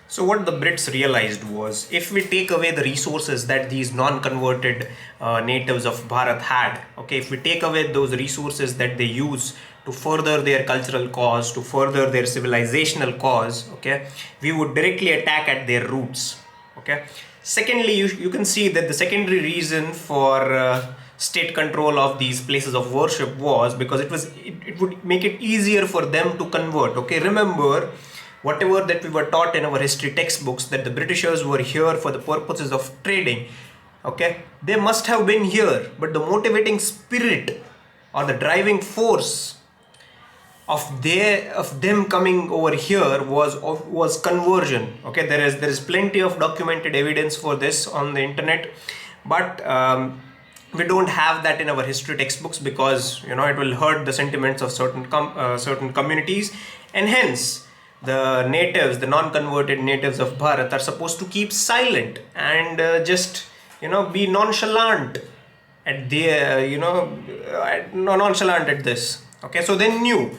So what the Brits realized was, if we take away the resources that these non-converted natives of Bharat had, okay, if we take away those resources that they use to further their cultural cause, to further their civilizational cause, okay, we would directly attack at their roots, okay. Secondly, you can see that the secondary reason for state control of these places of worship was because it would make it easier for them to convert, okay. Remember, whatever that we were taught in our history textbooks, that the Britishers were here for the purposes of trading, okay, they must have been here, but the motivating spirit or the driving force of them coming over here was conversion, okay. There is plenty of documented evidence for this on the internet, but we don't have that in our history textbooks because it will hurt the sentiments of certain communities, and hence the non-converted natives of Bharat are supposed to keep silent and just be nonchalant at nonchalant at this, okay. So they knew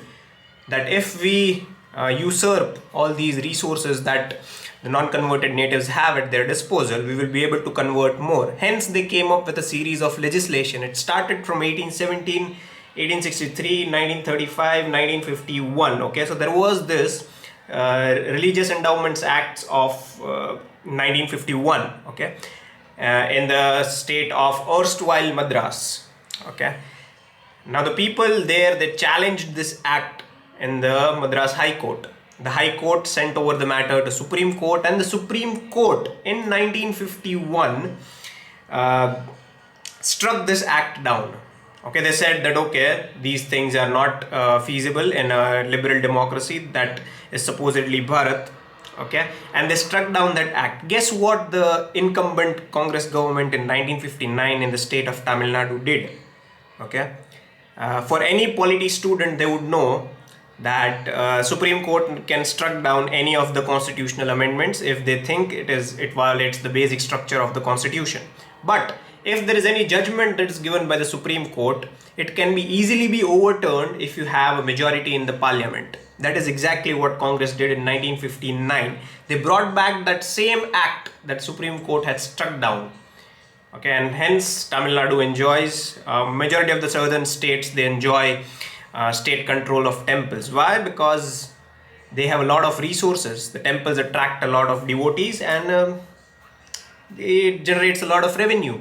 that if we usurp all these resources that the non-converted natives have at their disposal, we will be able to convert more. Hence, they came up with a series of legislation. It started from 1817, 1863, 1935, 1951. Okay, so there was this Religious Endowments Acts of 1951. Okay, in the state of erstwhile Madras. Okay, now the people there, they challenged this act in the Madras High Court. The High Court sent over the matter to Supreme Court, and the Supreme Court in 1951 struck this act down. Okay, they said that okay, these things are not feasible in a liberal democracy that is supposedly Bharat. Okay, and they struck down that act. Guess what the incumbent Congress government in 1959 in the state of Tamil Nadu did? Okay, for any polity student, they would know that Supreme Court can struck down any of the constitutional amendments if they think it violates the basic structure of the constitution. But if there is any judgment that is given by the Supreme Court, it can be easily overturned if you have a majority in the parliament. That is exactly what Congress did in 1959. They brought back that same act that Supreme Court had struck down. Okay, and hence Tamil Nadu enjoys, majority of the southern states, they enjoy state control of temples. Why? Because they have a lot of resources. The temples attract a lot of devotees, and it generates a lot of revenue.